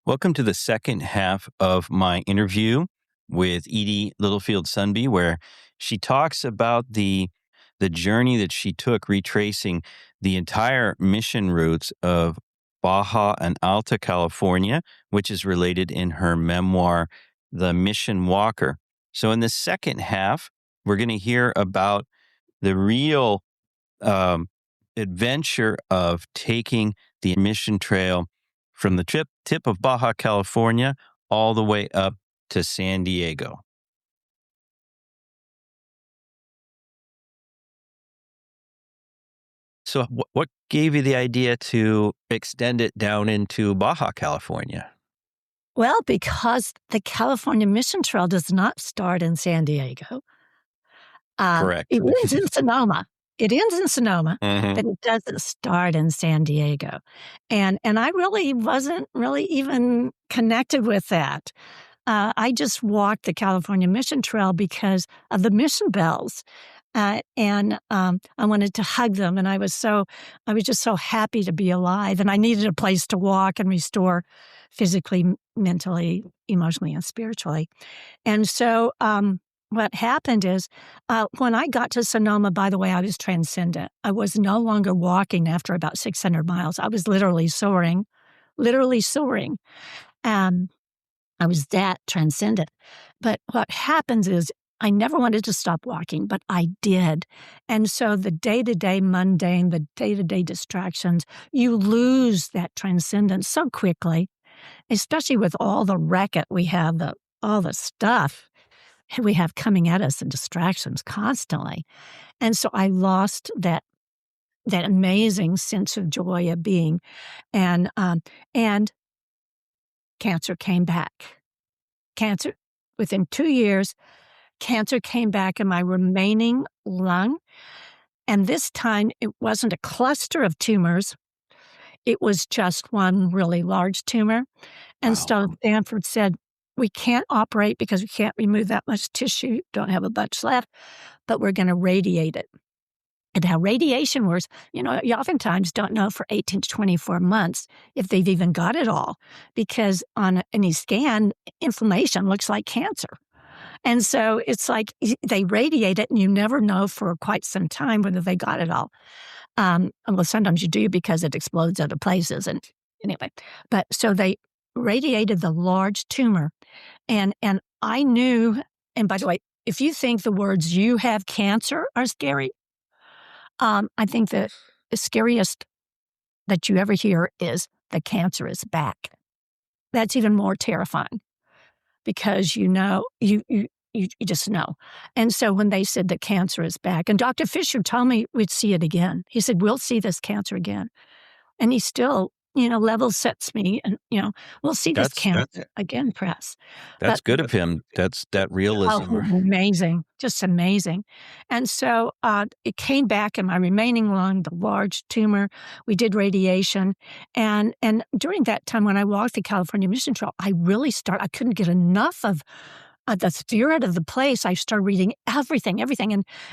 Welcome to the second half of my interview with Edie Littlefield Sundby, where she talks about the journey that she took retracing the entire mission routes of Baja and Alta California, which is related in her memoir, The Mission Walker. So in the second half, we're going to hear about the real adventure of taking the mission trail from the tip of Baja California all the way up to San Diego. So what gave you the idea to extend it down into Baja California? Well, because the California Mission Trail does not start in San Diego. Correct. It ends in Sonoma. It ends in Sonoma, Mhm. but it doesn't start in San Diego. And I really wasn't really even connected with that. I just walked the California Mission Trail because of the mission bells. And I wanted to hug them. And I was just so happy to be alive. And I needed a place to walk and restore physically, mentally, emotionally, and spiritually. And so, what happened is, when I got to Sonoma, by the way, I was transcendent. I was no longer walking after about 600 miles. I was literally soaring. I was that transcendent. But what happens is I never wanted to stop walking, but I did. And so the day-to-day mundane, the day-to-day distractions, you lose that transcendence so quickly, especially with all the racket we have, all the stuff we have coming at us and distractions constantly. And so I lost that amazing sense of joy of being. And cancer came back. Cancer, within 2 years, cancer came back in my remaining lung. And this time, it wasn't a cluster of tumors. It was just one really large tumor. And so Stanford said, we can't operate because we can't remove that much tissue, don't have a bunch left, but we're going to radiate it. And how radiation works, you oftentimes don't know for 18 to 24 months if they've even got it all, because on any scan, inflammation looks like cancer. And so it's like they radiate it and you never know for quite some time whether they got it all. Well, sometimes you do because it explodes other places. And anyway, but so they radiated the large tumor. And I knew, and by the way, if you think the words "you have cancer" are scary, I think the scariest that you ever hear is "the cancer is back." That's even more terrifying because you just know. And so when they said that cancer is back, and Dr. Fisher told me we'd see it again. He said, we'll see this cancer again. And he still, level sets me and, we'll see this cancer again, press. That's good of him. That's that realism. Amazing. Just amazing. And so it came back in my remaining lung, the large tumor. We did radiation. And during that time when I walked the California Mission Trail, I couldn't get enough of the spirit of the place. I started reading everything.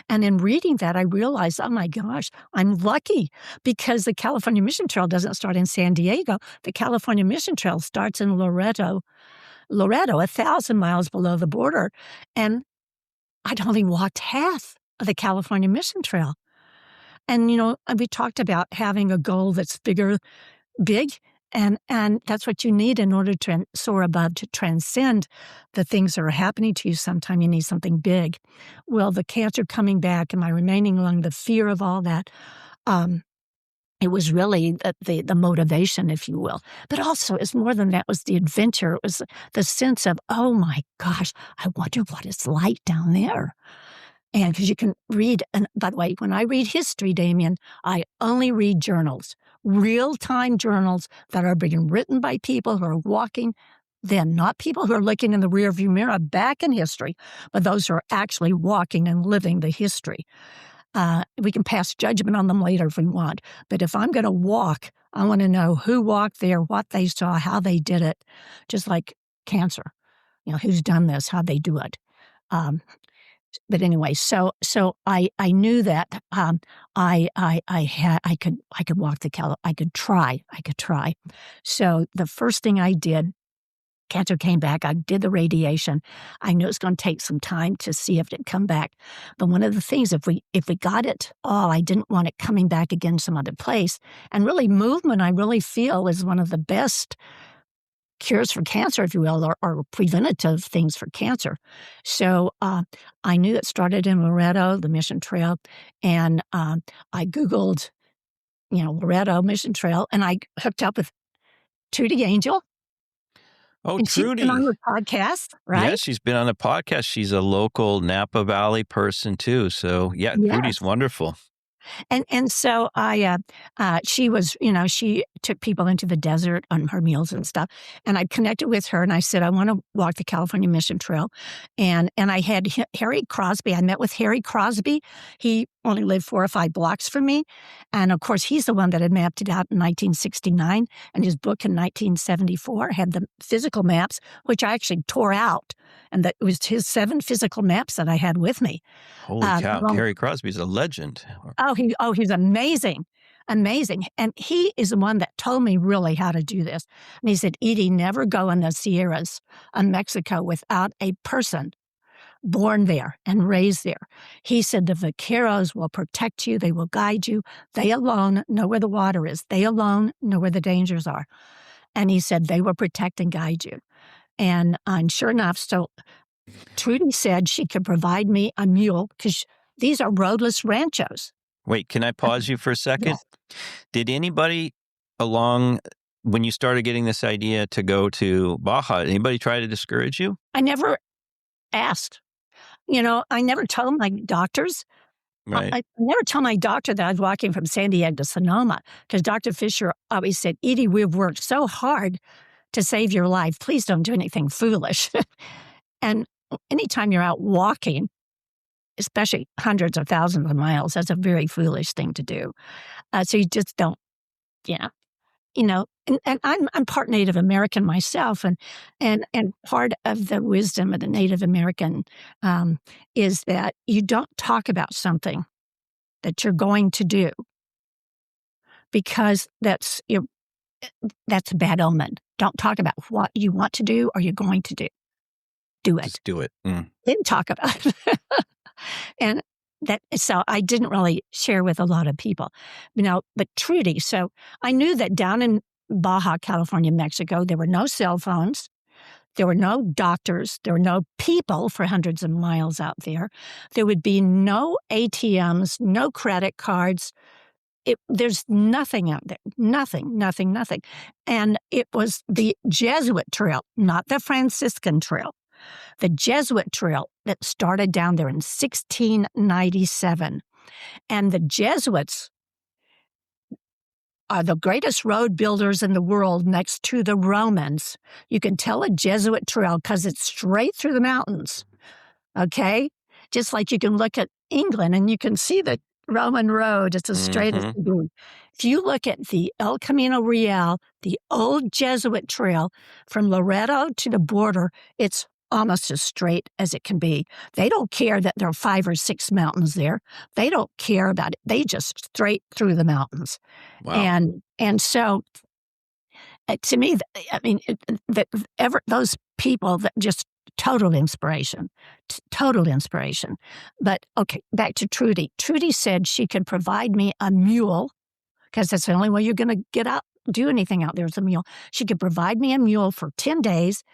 And in reading that, I realized, oh my gosh, I'm lucky because the California Mission Trail doesn't start in San Diego. The California Mission Trail starts in Loreto, 1,000 miles below the border. And I'd only walked half of the California Mission Trail. And, we talked about having a goal that's big. And that's what you need in order to soar above, to transcend the things that are happening to you. Sometimes you need something big. Well, the cancer coming back in my remaining lung, the fear of all that, it was really the motivation, if you will. But also, it's more than that, was the adventure. It was the sense of, oh my gosh, I wonder what it's like down there. And because you can read, and by the way, when I read history, Damien, I only read journals, real-time journals that are being written by people who are walking then, not people who are looking in the rearview mirror back in history, but those who are actually walking and living the history. We can pass judgment on them later if we want, but if I'm going to walk, I want to know who walked there, what they saw, how they did it, just like cancer. Who's done this, how'd they do it. But anyway, so I knew that I could walk the I could try. So the first thing I did, cancer came back. I did the radiation. I knew it was going to take some time to see if it'd come back. But one of the things, if we got it all, I didn't want it coming back again some other place. And really, movement, I really feel, is one of the best cures for cancer, if you will, or preventative things for cancer. So I knew it started in Loreto, the Mission Trail, and I Googled, Loreto Mission Trail, and I hooked up with Trudi Angell. Oh, and Trudy. She's been on the podcast, right? Yes, she's been on the podcast. She's a local Napa Valley person too. So yeah, Yes. Trudy's wonderful. And so she was, she took people into the desert on her meals and stuff. And I connected with her and I said, I want to walk the California Mission Trail. And I had Harry Crosby. I met with Harry Crosby. He only lived 4 or 5 blocks from me. And of course, he's the one that had mapped it out in 1969. And his book in 1974 had the physical maps, which I actually tore out. And that was his 7 physical maps that I had with me. Holy cow. Harry Crosby's a legend. He's amazing. Amazing. And he is the one that told me really how to do this. And he said, Edie, never go in the Sierras of Mexico without a person born there and raised there. He said, the vaqueros will protect you. They will guide you. They alone know where the water is. They alone know where the dangers are. And he said, they will protect and guide you. And sure enough, so Trudy said she could provide me a mule because these are roadless ranchos. Wait, can I pause you for a second? Yes. Did anybody when you started getting this idea to go to Baja, anybody try to discourage you? I never asked. I never told my doctors. Right. I never told my doctor that I was walking from San Diego to Sonoma because Dr. Fisher always said, Edie, we've worked so hard to save your life. Please don't do anything foolish. And anytime you're out walking, especially hundreds of thousands of miles, that's a very foolish thing to do. So you just don't, and I'm part Native American myself, and part of the wisdom of the Native American is that you don't talk about something that you're going to do because that's a bad omen. Don't talk about what you want to do or you're going to do. Do it. Just do it. Didn't talk about it. And so I didn't really share with a lot of people, but Trudy. So I knew that down in Baja California, Mexico, there were no cell phones. There were no doctors. There were no people for hundreds of miles out there. There would be no ATMs, no credit cards. There's nothing out there. Nothing. And it was the Jesuit trail, not the Franciscan trail. The Jesuit trail that started down there in 1697. And the Jesuits are the greatest road builders in the world next to the Romans. You can tell a Jesuit trail because it's straight through the mountains, okay? Just like you can look at England and you can see the Roman road. It's as straight as it can be. If you look at the El Camino Real, the old Jesuit trail from Loreto to the border, it's almost as straight as it can be. They don't care that there are 5 or 6 mountains there. They don't care about it. They just straight through the mountains. Wow. And so, to me, those people that just total inspiration. But okay, back to Trudy. Trudy said she could provide me a mule because that's the only way you're going to do anything out there is a mule. She could provide me a mule for 10 days,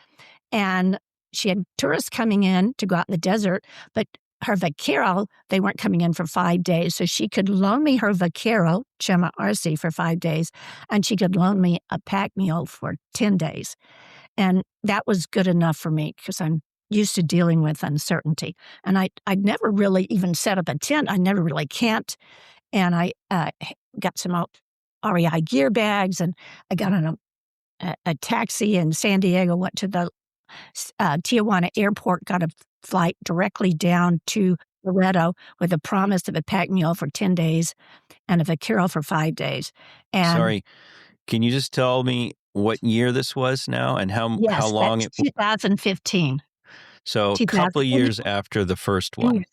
and she had tourists coming in to go out in the desert, but her vaquero, they weren't coming in for 5 days. So she could loan me her vaquero, Chema Arce, for 5 days, and she could loan me a pack mule for 10 days. And that was good enough for me because I'm used to dealing with uncertainty. And I'd never really even set up a tent. I never really camped. And I got some REI gear bags, and I got on a taxi in San Diego, went to the Tijuana airport, got a flight directly down to Loreto with a promise of a pack mule for 10 days and a vaquero for 5 days. And sorry, can you just tell me what year this was now and how long that's 2015. So a couple of years after the first one.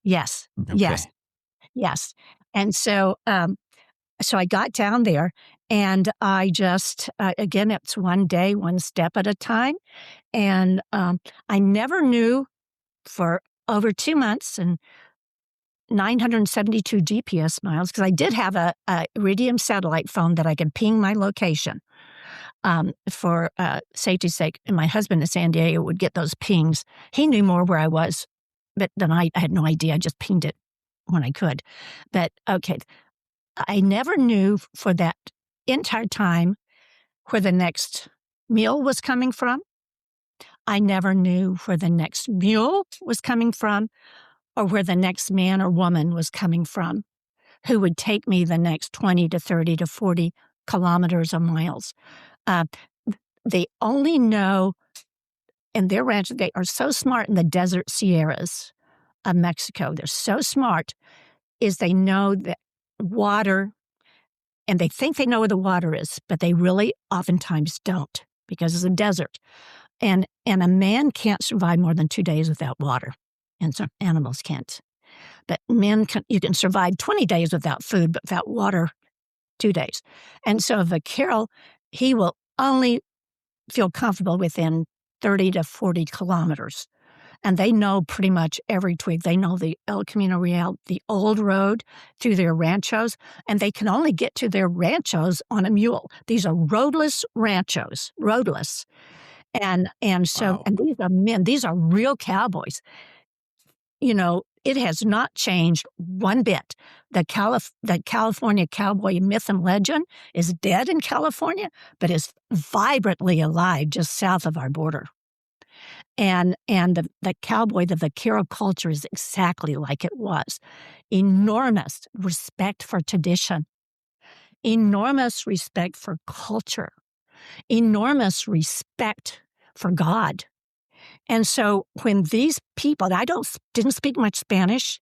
Yes. Okay. Yes. Yes. And so, so I got down there, and I just, again, it's one day, one step at a time. And I never knew for over 2 months and 972 GPS miles, because I did have a Iridium satellite phone that I could ping my location for safety's sake. And my husband in San Diego would get those pings. He knew more where I was, but then I had no idea. I just pinged it when I could. But okay, I never knew for that entire time where the next meal was coming from. I never knew where the next mule was coming from, or where the next man or woman was coming from, who would take me the next 20 to 30 to 40 kilometers or miles. They only know in their ranch, they are so smart in the desert Sierras of Mexico. They're so smart is they know that water, and they think they know where the water is, but they really oftentimes don't, because it's a desert. And a man can't survive more than 2 days without water, and some animals can't. But you can survive 20 days without food, but without water, 2 days. And so a vaquero, he will only feel comfortable within 30 to 40 kilometers. And they know pretty much every twig. They know the El Camino Real, the old road through their ranchos, and they can only get to their ranchos on a mule. These are roadless ranchos, roadless. And so, Wow. and these are men, these are real cowboys. It has not changed one bit. The California cowboy myth and legend is dead in California, but is vibrantly alive just south of our border. And the cowboy, the vaquero culture is exactly like it was. Enormous respect for tradition, enormous respect for culture, enormous respect for God. And so when these people, didn't speak much Spanish,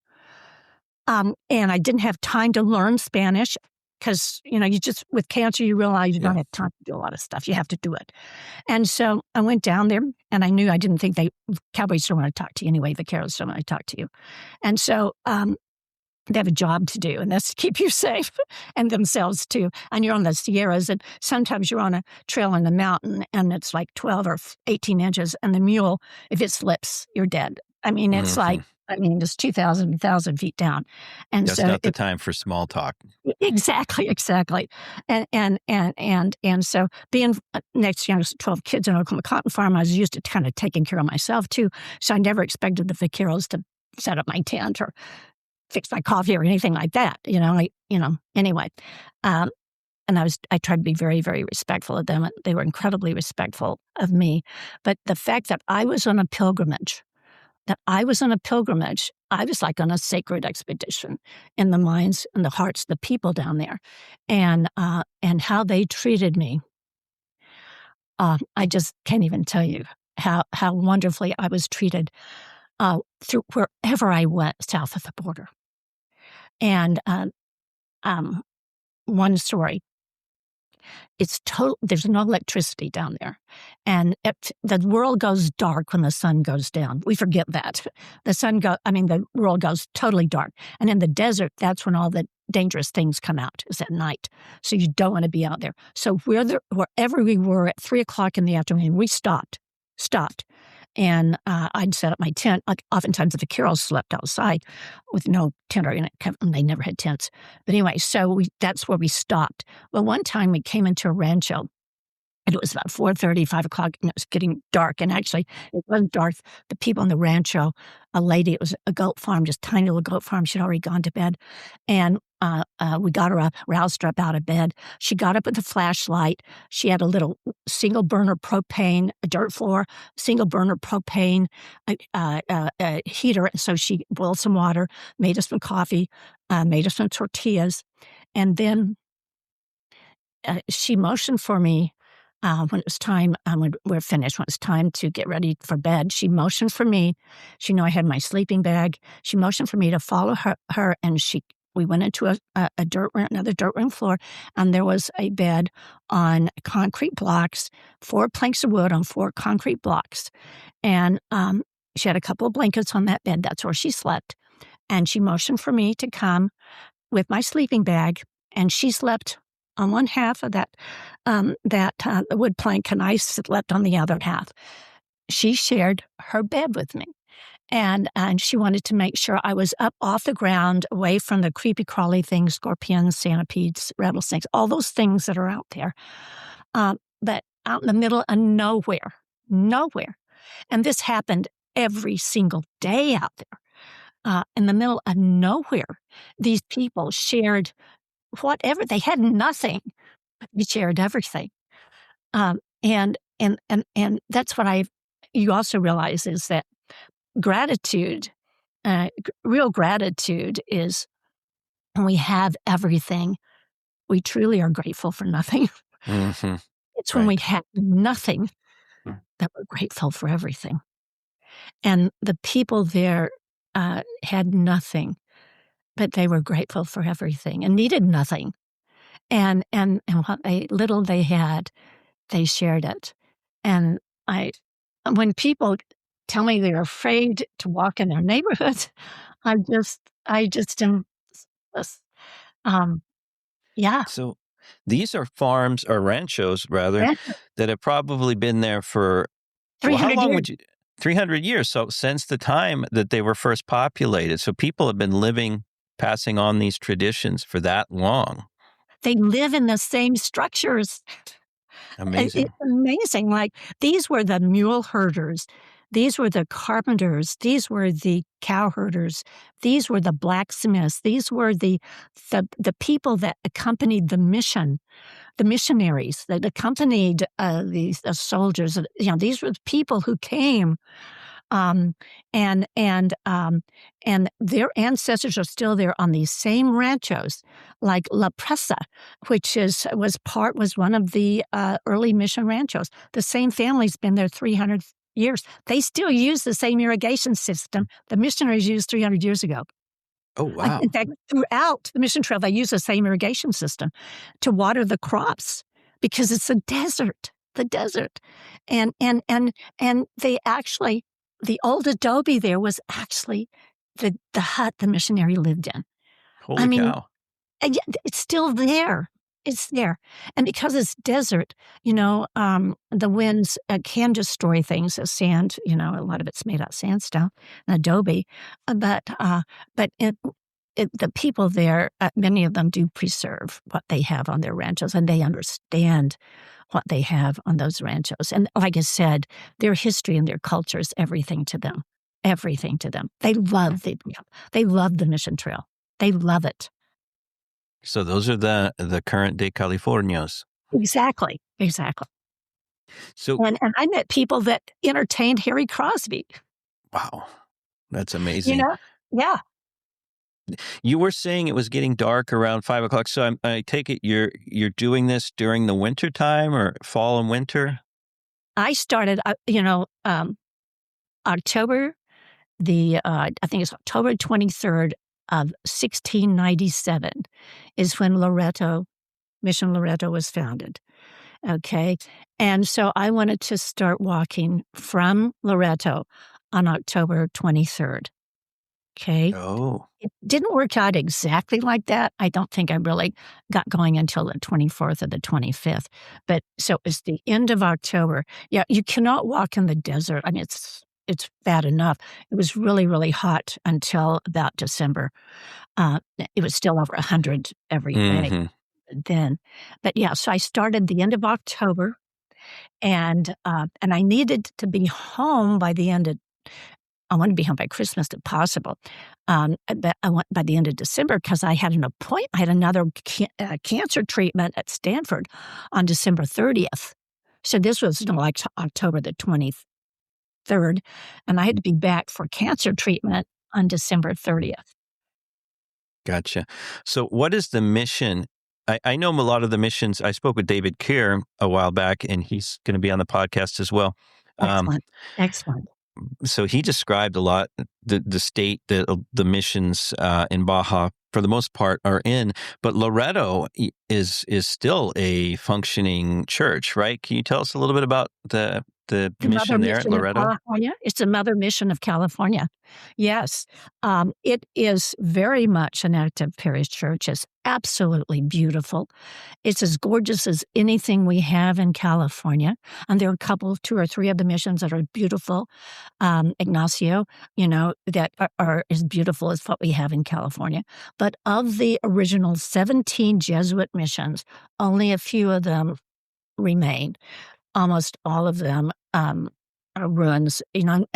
and I didn't have time to learn Spanish, because, you just, with cancer, you realize you don't have time to do a lot of stuff. You have to do it. And so I went down there, and I knew I didn't think cowboys don't want to talk to you anyway. Vaqueros don't want to talk to you. And so they have a job to do, and that's to keep you safe, and themselves too. And you're on the Sierras, and sometimes you're on a trail in the mountain, and it's like 12 or 18 inches, and the mule, if it slips, you're dead. I mean, it's just 2,000 feet down. And That's so not the time for small talk. Exactly. And so being next to 12 kids in Oklahoma cotton farm, I was used to kind of taking care of myself too. So I never expected the vaqueros to set up my tent or fix my coffee or anything like that. Anyway. And I tried to be very, very respectful of them. They were incredibly respectful of me. But the fact that I was on a pilgrimage, I was like on a sacred expedition in the minds and the hearts of the people down there, and how they treated me. I just can't even tell you how wonderfully I was treated through wherever I went south of the border. And one story. It's total. There's no electricity down there, and the world goes dark when the sun goes down. We forget that the world goes totally dark, and in the desert, that's when all the dangerous things come out. Is at night, so you don't want to be out there. So wherever we were at 3:00 in the afternoon, we stopped, and I'd set up my tent. Like oftentimes the vaqueros slept outside with no tent, or they never had tents. But anyway, so that's where we stopped. Well, one time we came into a rancho, and it was about 4:30, 5:00, and it was getting dark. And actually, it wasn't dark. The people in the rancho, a lady, it was a goat farm, just tiny little goat farm. She'd already gone to bed. And we got her up, roused her up out of bed. She got up with a flashlight. She had a little single burner propane, a dirt floor, single burner propane heater. So she boiled some water, made us some coffee, made us some tortillas. And then she motioned for me when it was time, when we're finished, when it was time to get ready for bed. She motioned for me. She knew I had my sleeping bag. She motioned for me to follow her, and we went into a dirt room, another dirt room floor, and there was a bed on concrete blocks, 4 planks of wood on 4 concrete blocks. And she had a couple of blankets on that bed. That's where she slept. And she motioned for me to come with my sleeping bag, and she slept on one half of that wood plank, and I slept on the other half. She shared her bed with me. And she wanted to make sure I was up off the ground, away from the creepy crawly things, scorpions, centipedes, rattlesnakes, all those things that are out there. But out in the middle of nowhere. And this happened every single day out there. In the middle of nowhere, these people shared whatever. They had nothing, but they shared everything. And that's what you also realize is that gratitude, real gratitude, is when we have everything, we truly are grateful for nothing. Mm-hmm. It's when we have nothing that we're grateful for everything. And the people there had nothing, but they were grateful for everything and needed nothing. And what little they had, they shared it. And when people tell me they're afraid to walk in their neighborhood, I just am, yeah. So these are farms, or ranchos rather, that have probably been there for, well, how 300 long years. would you, 300 years. So since the time that they were first populated. So people have been living, passing on these traditions for that long. They live in the same structures. Amazing. It's amazing. Like, these were the mule herders. These were the carpenters. These were the cow herders. These were the blacksmiths. These were the people that accompanied the mission, the missionaries that accompanied the soldiers. These were the people who came, and their ancestors are still there on these same ranchos, like La Presa, which was one of the early mission ranchos. The same family's been there 300 years. They still use the same irrigation system the missionaries used 300 years ago. Oh, wow. In fact, throughout the mission trail, they use the same irrigation system to water the crops because it's a desert, and they actually, the old adobe there was actually the hut the missionary lived in. Holy cow. And yet it's still there. It's there. And because it's desert, the winds can destroy things as sand. A lot of it's made out of sandstone and adobe. But the people there, many of them do preserve what they have on their ranchos, and they understand what they have on those ranchos. And like I said, their history and their culture is everything to them. Everything to them. They love the mission trail. They love it. So those are the current day Californios. Exactly. So, and I met people that entertained Harry Crosby. Wow, that's amazing. Yeah. You were saying it was getting dark around 5 o'clock. So I take it you're doing this during the winter time, or fall and winter? I started, October, I think it's October 23rd of 1697 is when Mission Loreto was founded. Okay. And so I wanted to start walking from Loreto on October 23rd. Okay. Oh. It didn't work out exactly like that. I don't think I really got going until the 24th or the 25th. But so it's the end of October. Yeah, you cannot walk in the desert. I mean, it's bad enough. It was really, really hot until about December. It was still over 100 every day then. But yeah, so I started the end of October, and I needed to be home by the end of, I wanted to be home by Christmas if possible. But I went by the end of December because I had an appointment. I had another cancer treatment at Stanford on December 30th. So this was like October the 23rd, and I had to be back for cancer treatment on December 30th. Gotcha. So what is the mission? I know a lot of the missions. I spoke with David Keir a while back, and he's going to be on the podcast as well. Excellent. So he described a lot the state, the missions in Baja for the most part, are in. But Loreto is still a functioning church, right? Can you tell us a little bit about the mission there at Loreto? California. It's the mother mission of California. Yes. It is very much an active parish church. It's absolutely beautiful. It's as gorgeous as anything we have in California. And there are a couple, 2 or 3 of the missions that are beautiful. Ignacio, that are as beautiful as what we have in California. But of the original 17 Jesuit missions, only a few of them remain. Almost all of them are ruins,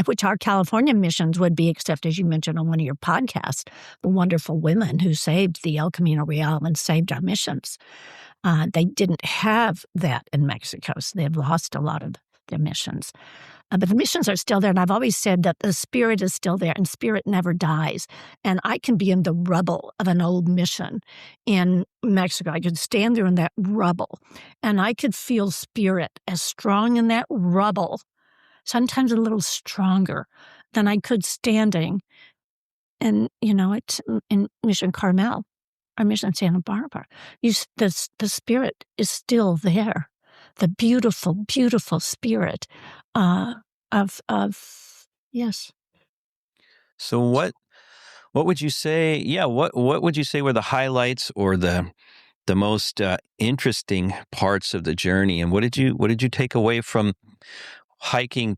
which our California missions would be, except as you mentioned on one of your podcasts, the wonderful women who saved the El Camino Real and saved our missions. They didn't have that in Mexico, so they've lost a lot of their missions. But the missions are still there, and I've always said that the spirit is still there, and spirit never dies. And I can be in the rubble of an old mission in Mexico. I could stand there in that rubble, and I could feel spirit as strong in that rubble, sometimes a little stronger than I could standing in Mission Carmel or Mission Santa Barbara. The spirit is still there. The beautiful, beautiful spirit of yes. So what would you say? Yeah, what would you say were the highlights or the most interesting parts of the journey? And what did you take away from hiking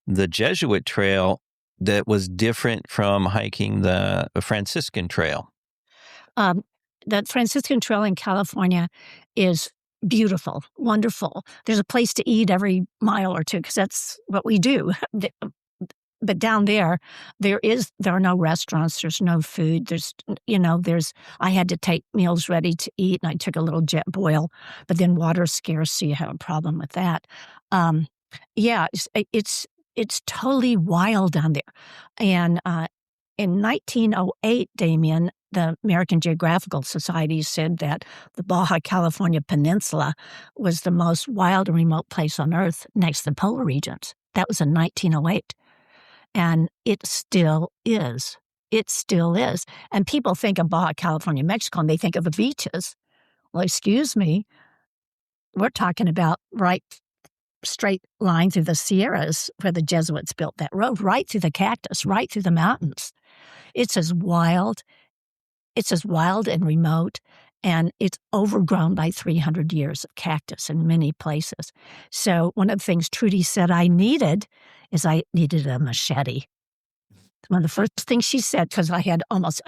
the Jesuit trail that was different from hiking the Franciscan trail? The Franciscan trail in California is beautiful, wonderful. There's a place to eat every mile or two because that's what we do. But down there are no restaurants. There's no food. I had to take meals ready to eat, and I took a little jet boil. But then water's scarce, so you have a problem with that. It's totally wild down there. And in 1908, Damien, the American Geographical Society said that the Baja California Peninsula was the most wild and remote place on Earth next to the polar regions. That was in 1908. And it still is. It still is. And people think of Baja California, Mexico, and they think of the beaches. Well, excuse me. We're talking about right straight line through the Sierras where the Jesuits built that road, right through the cactus, right through the mountains. It's as wild and remote, and it's overgrown by 300 years of cactus in many places. So one of the things Trudy said I needed a machete. One of the first things she said, because I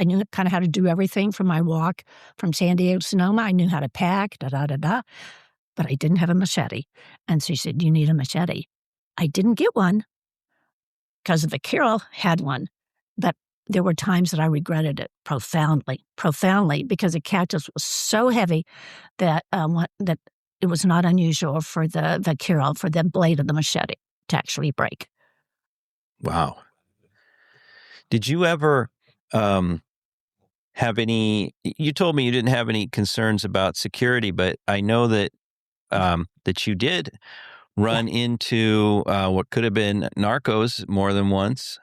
knew kind of how to do everything from my walk from San Diego to Sonoma. I knew how to pack, but I didn't have a machete. And so she said, you need a machete. I didn't get one because the Vaquero had one, but there were times that I regretted it profoundly, because the cactus was so heavy that it was not unusual for the Vaquero, for the blade of the machete to actually break. Wow. Did you ever have any? You told me you didn't have any concerns about security, but I know that that you did run into what could have been narcos more than once.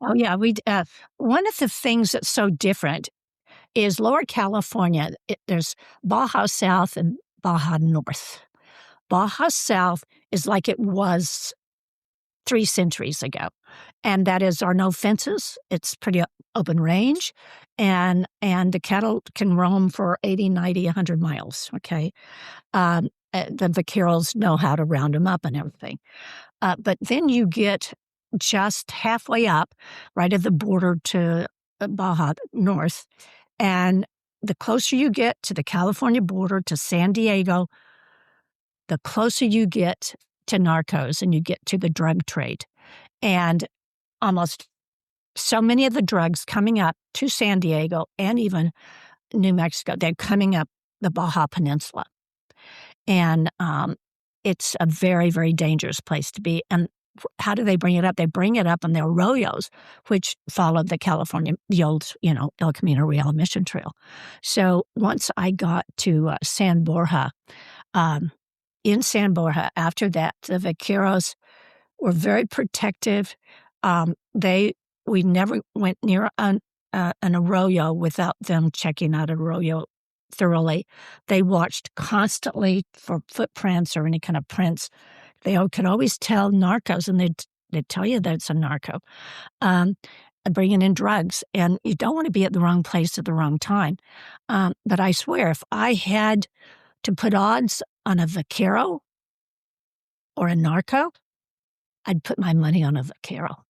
Oh yeah, one of the things that's so different is Lower California. There's Baja South and Baja North. Baja South is like it was 3 centuries ago, and that is, are no fences. It's pretty open range, and the cattle can roam for 80, 90, 100 miles, okay? The vaqueros know how to round them up and everything. But then you get just halfway up, right at the border to Baja North, and the closer you get to the California border, to San Diego, the closer you get to Narcos and you get to the drug trade. And almost so many of the drugs coming up to San Diego and even New Mexico, they're coming up the Baja Peninsula. And it's a very, very dangerous place to be. And how do they bring it up? They bring it up in their arroyos, which followed the old, El Camino Real mission trail. So once I got to San Borja, in San Borja, after that, the vaqueros were very protective. We never went near an arroyo without them checking out an arroyo thoroughly. They watched constantly for footprints or any kind of prints. They could always tell narcos, and they'd tell you that it's a narco, bringing in drugs. And you don't want to be at the wrong place at the wrong time. But I swear, if I had to put odds on a vaquero or a narco, I'd put my money on a vaquero.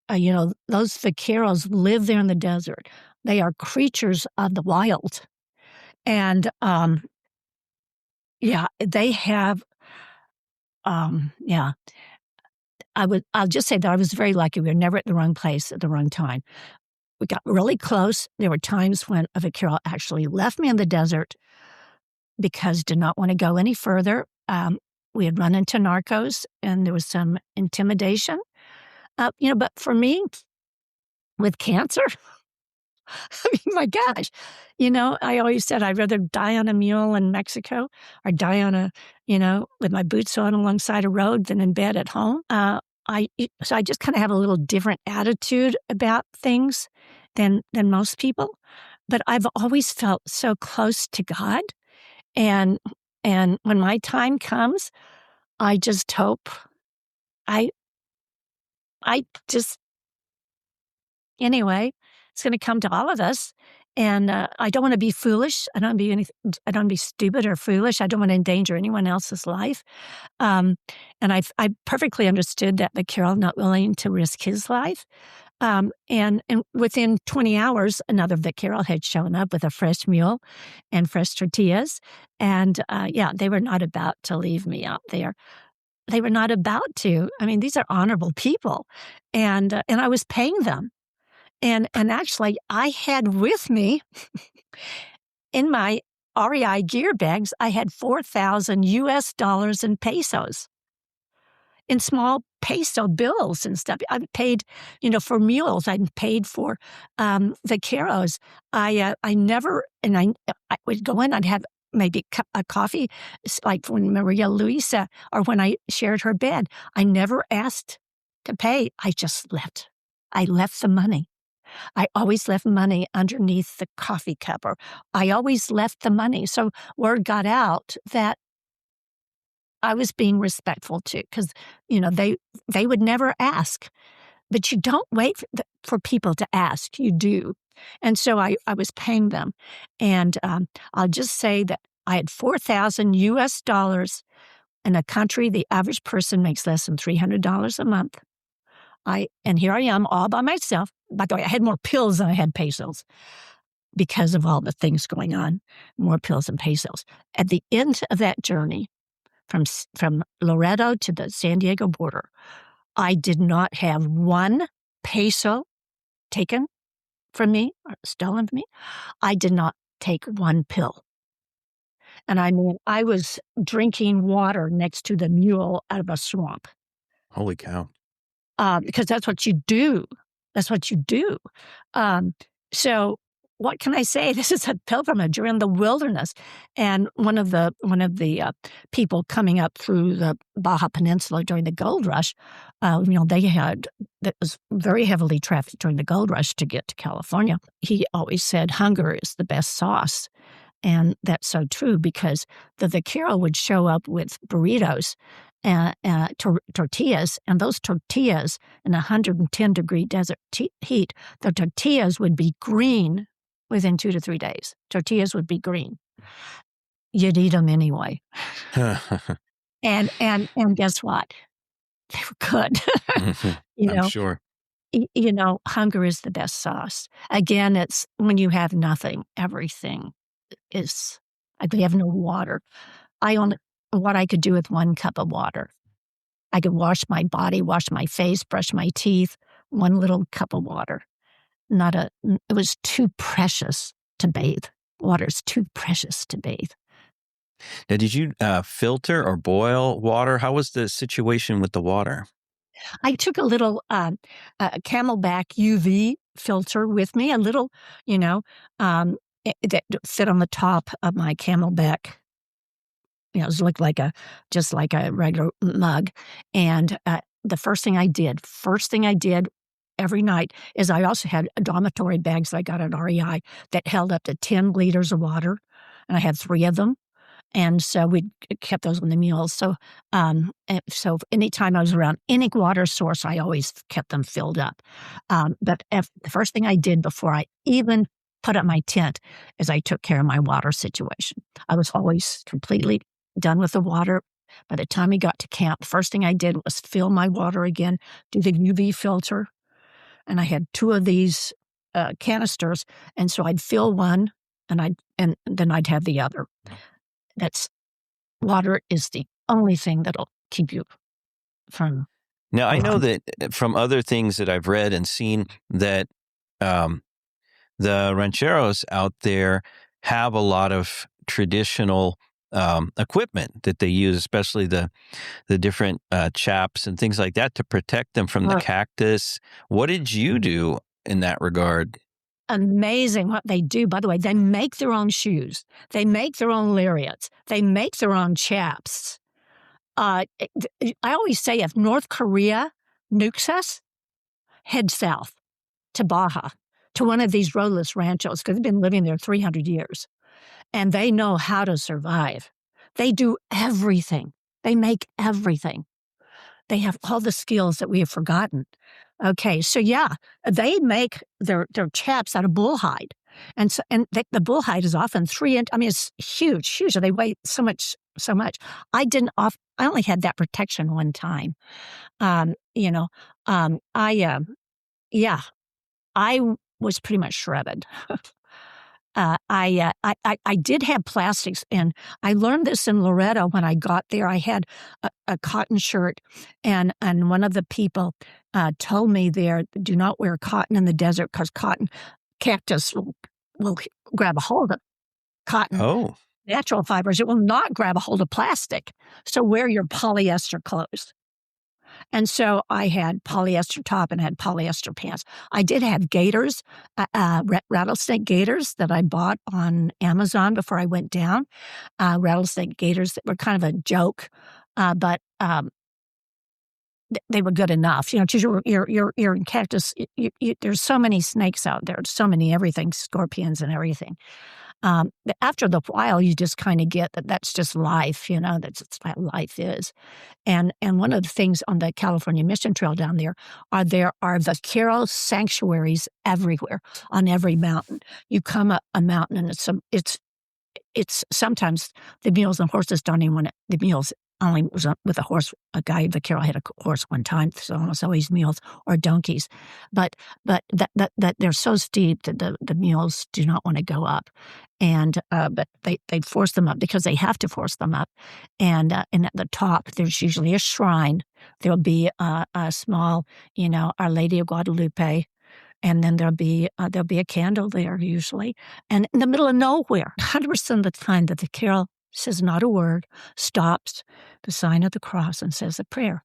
Those vaqueros live there in the desert. They are creatures of the wild. And, they have, I'll just say that I was very lucky. We were never at the wrong place at the wrong time. We got really close. There were times when a vaquero actually left me in the desert because did not want to go any further. We had run into narcos and there was some intimidation. But for me, with cancer, I mean, my gosh, I always said I'd rather die on a mule in Mexico or die on with my boots on alongside a road than in bed at home. So I just kind of have a little different attitude about things than most people. But I've always felt so close to God. And when my time comes, I just hope anyway, it's going to come to all of us. And I don't want to be foolish. I don't want to be stupid or foolish. I don't want to endanger anyone else's life. And I perfectly understood that vaquero not willing to risk his life. And within 20 hours, another vaquero had shown up with a fresh mule and fresh tortillas. And they were not about to leave me out there. They were not about to. I mean, these are honorable people. And I was paying them. And actually, I had with me, in my REI gear bags, I had 4,000 US dollars in pesos, in small peso bills and stuff. I paid, for mules. I paid for vaqueros. I never, and I would go in, I'd have maybe a coffee, like when Maria Luisa, or when I shared her bed. I never asked to pay. I just left. I left the money. I always left money underneath the coffee cup, or I always left the money. So word got out that I was being respectful too, because, they would never ask. But you don't wait for people to ask. You do. And so I was paying them. And I'll just say that I had 4,000 US dollars in a country the average person makes less than $300 a month. And here I am all by myself. By the way, I had more pills than I had pesos because of all the things going on, more pills than pesos. At the end of that journey, from Loreto to the San Diego border, I did not have one peso taken from me or stolen from me. I did not take one pill. And I mean, I was drinking water next to the mule out of a swamp. Holy cow. Because that's what you do. That's what you do. So what can I say? This is a pilgrimage. You're in the wilderness. And one of the people coming up through the Baja Peninsula during the gold rush, that was very heavily trafficked during the gold rush to get to California. He always said hunger is the best sauce. And that's so true, because the vaquero would show up with burritos and tortillas, and those tortillas in 110-degree desert heat, the tortillas would be green within 2 to 3 days. Tortillas would be green. You'd eat them anyway. and guess what? They were good. I'm sure. Hunger is the best sauce. Again, it's when you have nothing, everything is, like, we have no water. What I could do with 1 cup of water. I could wash my body, wash my face, brush my teeth, 1 little cup of water. It was too precious to bathe. Water's too precious to bathe. Now, did you filter or boil water? How was the situation with the water? I took a little Camelback UV filter with me, a little, that fit on the top of my Camelback. It looked just like a regular mug. And the first thing I did every night is I also had dormitory bags that I got at REI that held up to 10 liters of water, and I had 3 of them. And so we kept those on the mules. So anytime I was around any water source, I always kept them filled up. But the first thing I did before I even put up my tent is I took care of my water situation. I was always completely done with the water. By the time we got to camp, the first thing I did was fill my water again, do the UV filter. And I had 2 of these canisters. And so I'd fill one and then I'd have the other. Water is the only thing that'll keep you from. Now, I know that from other things that I've read and seen that the rancheros out there have a lot of traditional equipment that they use, especially the different chaps and things like that to protect them from the cactus. What did you do in that regard? Amazing what they do. By the way, they make their own shoes. They make their own lariats. They make their own chaps. I always say if North Korea nukes us, head south to Baja, to one of these roadless ranchos, because they've been living there 300 years. And they know how to survive. They do everything. They make everything. They have all the skills that we have forgotten. Okay, so yeah, they make their chaps out of bull hide. And the bull hide is often 3 inch. I mean, it's huge. They weigh so much. I only had that protection one time. I was pretty much shredded. I did have plastics, and I learned this in Loreto when I got there. I had a cotton shirt, and one of the people told me there, do not wear cotton in the desert because cactus will grab a hold of cotton. Natural fibers. It will not grab a hold of plastic. So wear your polyester clothes. And so I had polyester top and had polyester pants. I did have gaiters, rattlesnake gaiters that I bought on Amazon before I went down. Rattlesnake gaiters that were kind of a joke, but they were good enough. Because you're in cactus. There's so many snakes out there. So many everything, scorpions and everything. After the while, you just kind of get that that's just life, that's what life is. And one of the things on the California Mission Trail down there are vaquero sanctuaries everywhere on every mountain. You come up a mountain and it's sometimes the mules and horses don't even want it. The mules only was with a horse. A guy, vaquero, had a horse one time, so almost always mules or donkeys. But that they're so steep that the mules do not want to go up, and but they force them up because they have to force them up. And at the top, there's usually a shrine. There'll be a small, Our Lady of Guadalupe. And then there'll be a candle there usually, and in the middle of nowhere, 100% of the time, the vaquero says not a word, stops the sign of the cross and says a prayer,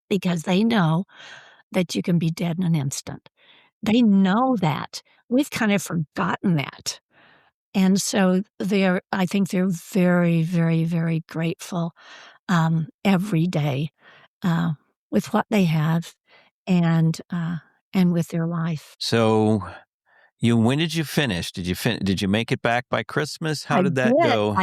because they know that you can be dead in an instant. They know that. We've kind of forgotten that, and so I think they're very, very, very grateful every day with what they have, and with their life. So, when did you finish? Did you make it back by Christmas? How did that go?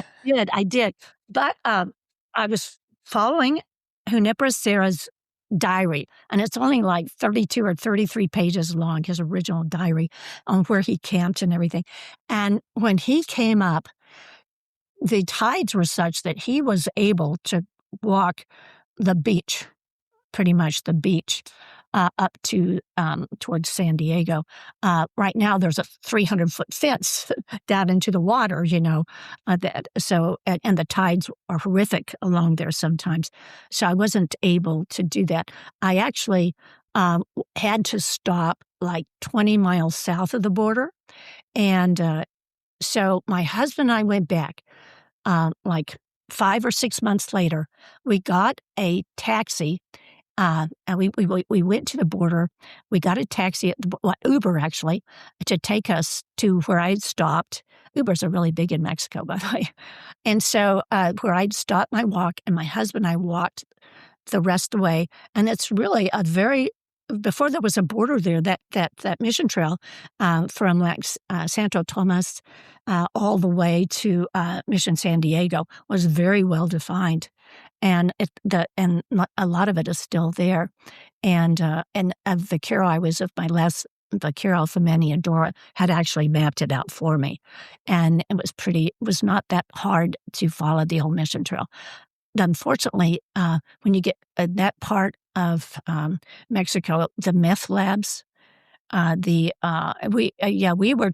I did. But I was following Junipero Serra's diary, and it's only like 32 or 33 pages long, his original diary on where he camped and everything. And when he came up, the tides were such that he was able to walk the beach, pretty much the beach, up to towards San Diego. Right now, there's a 300-foot fence down into the water, and the tides are horrific along there sometimes. So I wasn't able to do that. I actually had to stop like 20 miles south of the border, and so my husband and I went back like 5 or 6 months later. We got a taxi. And we went to the border. We got a taxi, Uber actually, to take us to where I'd stopped. Ubers are really big in Mexico, by the way. And so where I'd stopped my walk, and my husband and I walked the rest of the way. And it's really a very before there was a border there, that mission trail from Santo Tomas all the way to Mission San Diego was very well defined, and a lot of it is still there. And Vaquero, I was of my last Vaquero, Femeni and Dora had actually mapped it out for me, and it was not that hard to follow the old mission trail. Unfortunately, when you get that part of Mexico, the meth labs, we were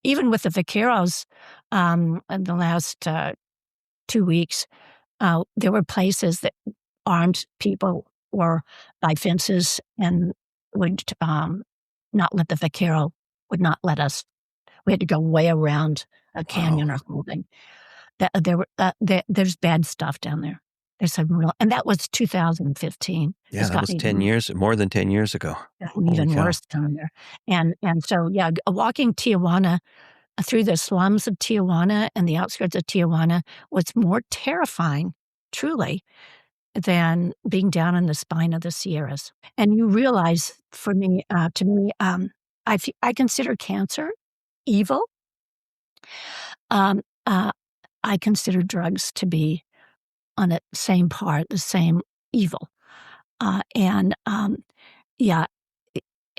even with the vaqueros in the last 2 weeks. There were places that armed people were by fences and would not let the vaquero would not let us. We had to go way around a canyon or something. There's bad stuff down there. There's some real, and that was 2015. Yeah, that was 10 years, more than 10 years ago. Even worse down there. And so, yeah, walking Tijuana through the slums of Tijuana and the outskirts of Tijuana was more terrifying, truly, than being down in the spine of the Sierras. And you realize, to me, I consider cancer evil. I consider drugs to be on the same part, the same evil. And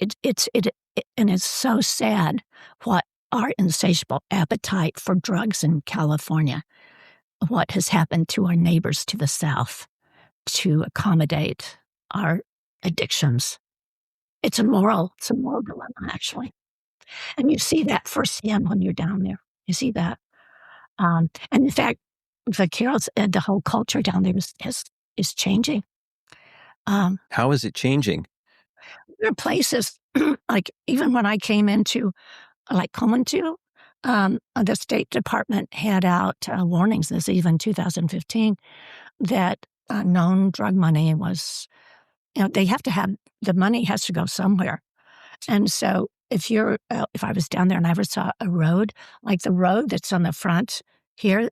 it's so sad what our insatiable appetite for drugs in California, what has happened to our neighbors to the south to accommodate our addictions. It's a moral dilemma, actually. And you see that firsthand when you're down there. You see that. And in fact, the whole culture down there is changing. How is it changing? There are places, like even when I came into, like Comantu, the State Department had out warnings, this even 2015, that known drug money was, they have to have, the money has to go somewhere. And so if I was down there and I ever saw a road, like the road that's on the front here,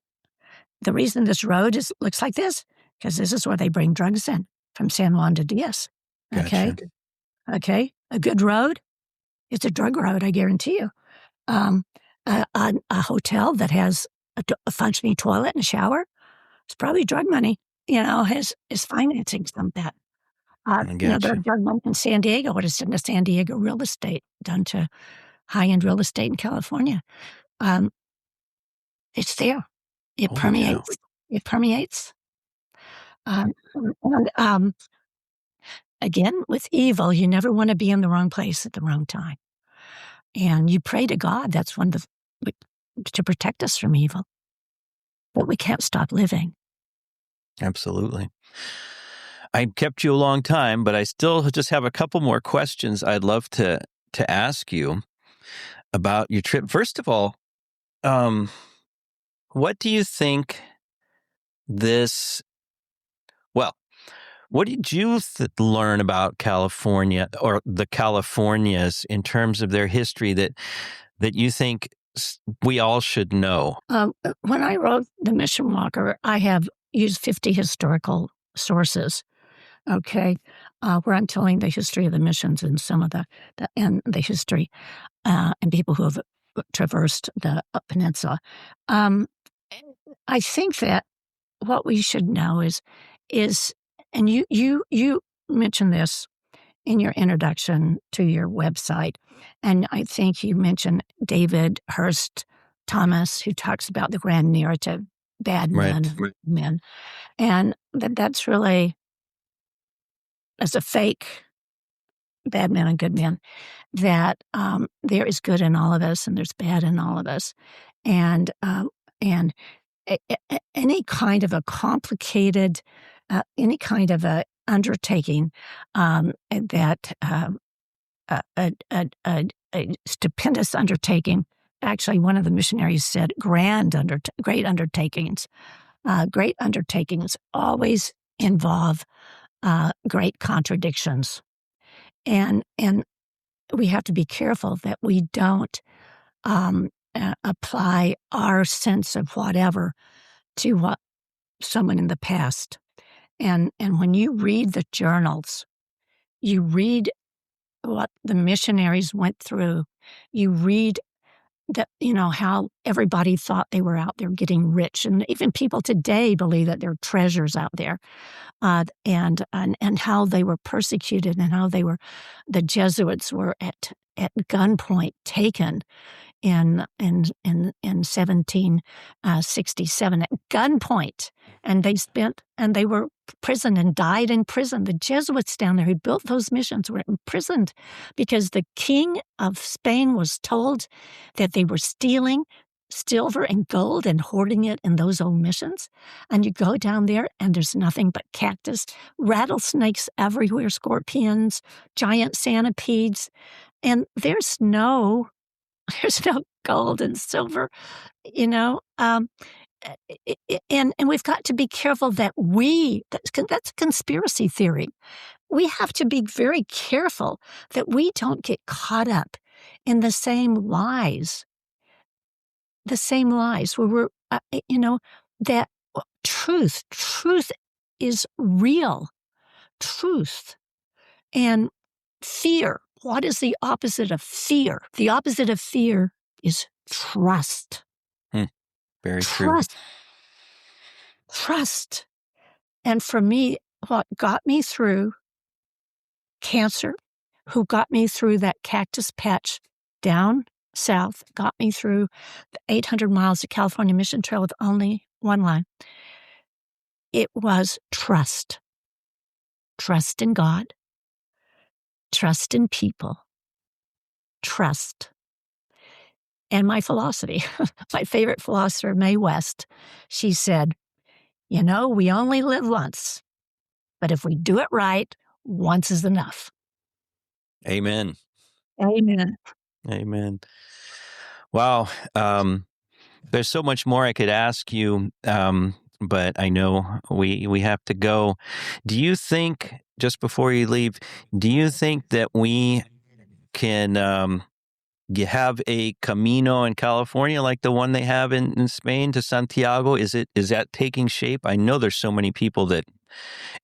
the reason this road looks like this, because this is where they bring drugs in from San Juan de Diaz. Okay. Gotcha. Okay. A good road, it's a drug road, I guarantee you. A hotel that has a functioning toilet and a shower, it's probably drug money, is financing some of that. There's drug money in San Diego, what is done to San Diego real estate, done to high-end real estate in California. It's there. It permeates. It permeates. Again, with evil, you never want to be in the wrong place at the wrong time. And you pray to God. That's to protect us from evil. But we can't stop living. Absolutely. I kept you a long time, but I still just have a couple more questions I'd love to ask you about your trip. First of all, what do you think what did you learn about California or the Californias in terms of their history that you think we all should know? When I wrote The Mission Walker, I have used 50 historical sources, okay, where I'm telling the history of the missions and some of the history and people who have traversed the peninsula. I think that what we should know is, and you mentioned this in your introduction to your website, and I think you mentioned David Hurst Thomas, who talks about the grand narrative, bad men, good men, and that's really as a fake bad men and good men, that there is good in all of us and there's bad in all of us, and any kind of a complicated, any kind of a undertaking that a stupendous undertaking. Actually, one of the missionaries said, great undertakings. Great undertakings always involve great contradictions, and we have to be careful that we don't apply our sense of whatever to what someone in the past. And when you read the journals you read what the missionaries went through. You read that, how everybody thought they were out there getting rich. And even people today believe that there are treasures out there, and how they were persecuted and how the Jesuits were at gunpoint taken in 1767 at gunpoint, and they were imprisoned and died in prison. The Jesuits down there who built those missions were imprisoned because the king of Spain was told that they were stealing silver and gold and hoarding it in those old missions. And you go down there and there's nothing but cactus, rattlesnakes everywhere, scorpions, giant centipedes, and there's no gold and silver, and we've got to be careful that that's a conspiracy theory. We have to be very careful that we don't get caught up in the same lies where we're, that truth is real, truth, and fear. What is the opposite of fear? The opposite of fear is trust. Very true. Trust. And for me, what got me through cancer, who got me through that cactus patch down south, got me through the 800 miles of California Mission Trail with only one line. It was trust. Trust in God. Trust in people. Trust. And my philosophy, my favorite philosopher, Mae West, she said, we only live once, but if we do it right, once is enough. Amen. Amen. Amen. Wow. There's so much more I could ask you, but I know we have to go. Do you think, just before you leave, do you think that we can have a Camino in California like the one they have in Spain to Santiago? Is that taking shape? I know there's so many people that,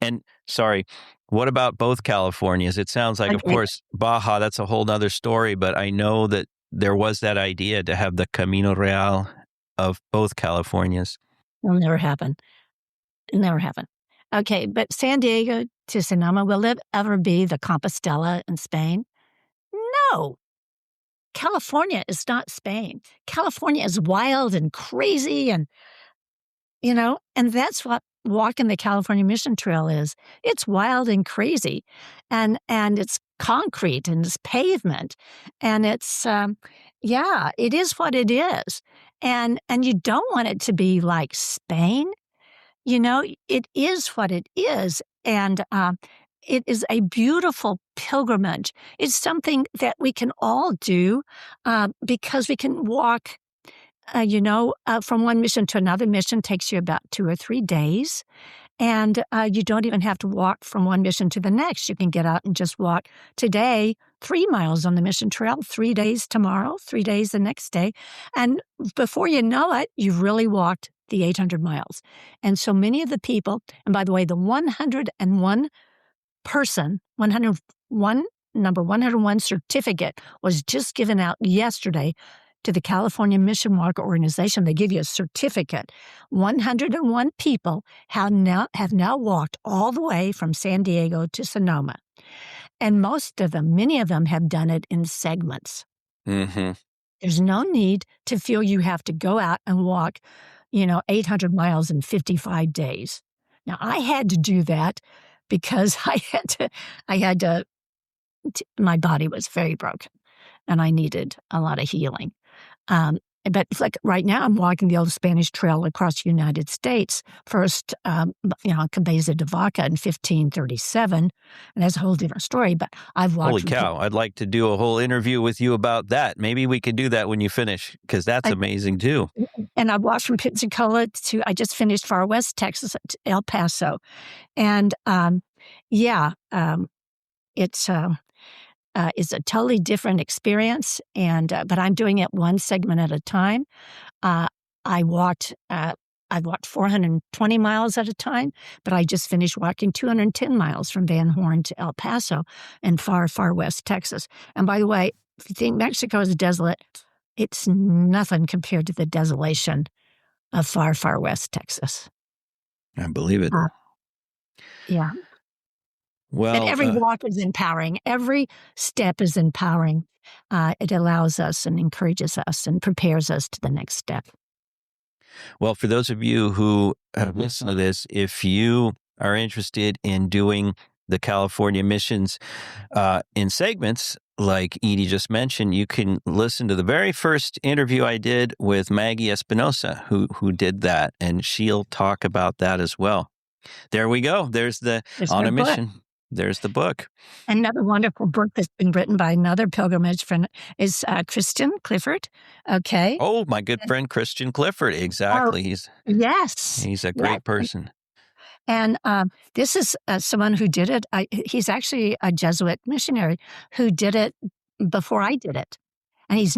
and sorry, what about both Californias? It sounds like, of course, Baja, that's a whole nother story, but I know that there was that idea to have the Camino Real of both Californias. It'll never happen. It'll never happen. Okay, but San Diego to Sonoma, will it ever be the Compostela in Spain? No. California is not Spain. California is wild and crazy and that's what walking the California Mission Trail is. It's wild and crazy and it's concrete and it's pavement and it's, it is what it is. And you don't want it to be like Spain. It is what it is. And, it is a beautiful pilgrimage. It's something that we can all do because we can walk, from one mission to another. Mission takes you about 2 or 3 days. And you don't even have to walk from one mission to the next. You can get out and just walk today, 3 miles on the mission trail, 3 days tomorrow, 3 days the next day. And before you know it, you've really walked the 800 miles. And so many of the people, and by the way, the 101 person, 101 certificate was just given out yesterday to the California Mission Walk Organization. They give you a certificate. 101 people have now walked all the way from San Diego to Sonoma. And many of them have done it in segments. Mm-hmm. There's no need to feel you have to go out and walk, 800 miles in 55 days. Now, I had to do that because my body was very broken and I needed a lot of healing. But like right now, I'm walking the old Spanish Trail across the United States. First, Cabeza de Vaca in 1537, and that's a whole different story. But I've walked. Holy cow! I'd like to do a whole interview with you about that. Maybe we could do that when you finish, because that's amazing too. And I walked from Pensacola I just finished Far West Texas to El Paso, and it's a totally different experience, but I'm doing it one segment at a time. I I've walked 420 miles at a time, but I just finished walking 210 miles from Van Horn to El Paso in far, far west Texas. And by the way, if you think Mexico is desolate, it's nothing compared to the desolation of far, far west Texas. I believe it. Yeah. Well, and every walk is empowering. Every step is empowering. It allows us and encourages us and prepares us to the next step. Well, for those of you who have listened to this, if you are interested in doing the California missions in segments, like Edie just mentioned, you can listen to the very first interview I did with Maggie Espinosa, who did that, and she'll talk about that as well. There we go. There's On a Mission. There's the book. Another wonderful book that's been written by another pilgrimage friend is Christian Clifford. Okay. Oh, my good friend Christian Clifford. Exactly. He's a great person. And this is someone who did it. He's actually a Jesuit missionary who did it before I did it. And he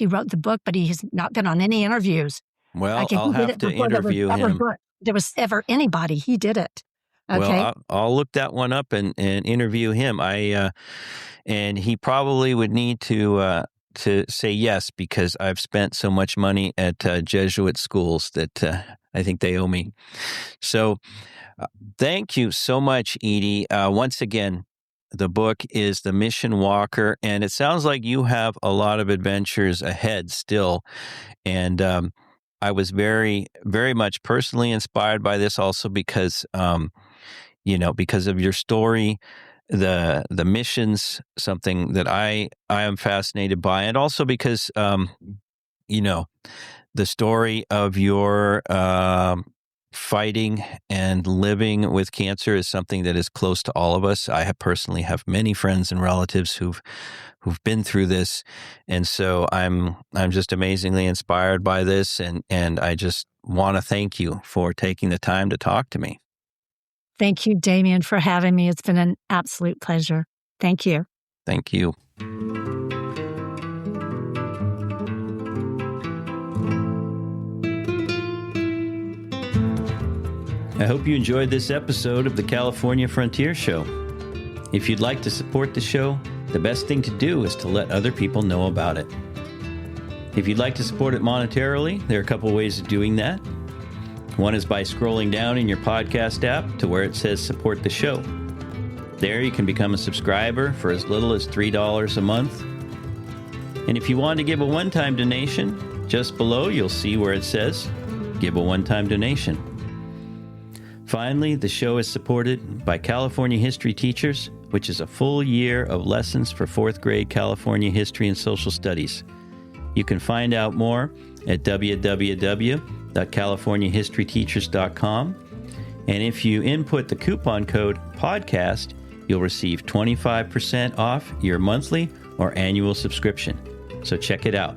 wrote the book, but he has not been on any interviews. Well, I'll have to interview him. There was ever anybody. He did it. Okay. Well, I'll look that one up and interview him. And he probably would need to say yes, because I've spent so much money at Jesuit schools that I think they owe me. So thank you so much, Edie. Once again, the book is The Mission Walker, and it sounds like you have a lot of adventures ahead still. And I was very, very much personally inspired by this also because, because of your story, the missions, something that I am fascinated by, and also because, the story of your fighting and living with cancer is something that is close to all of us. I personally have many friends and relatives who've been through this, and so I'm just amazingly inspired by this, and I just want to thank you for taking the time to talk to me. Thank you, Damien, for having me. It's been an absolute pleasure. Thank you. Thank you. I hope you enjoyed this episode of the California Frontier Show. If you'd like to support the show, the best thing to do is to let other people know about it. If you'd like to support it monetarily, there are a couple ways of doing that. One is by scrolling down in your podcast app to where it says support the show. There you can become a subscriber for as little as $3 a month. And if you want to give a one-time donation, just below you'll see where it says give a one-time donation. Finally, the show is supported by California History Teachers, which is a full year of lessons for 4th grade California history and social studies. You can find out more at www.californiahistoryteachers.com. And if you input the coupon code PODCAST, you'll receive 25% off your monthly or annual subscription. So check it out.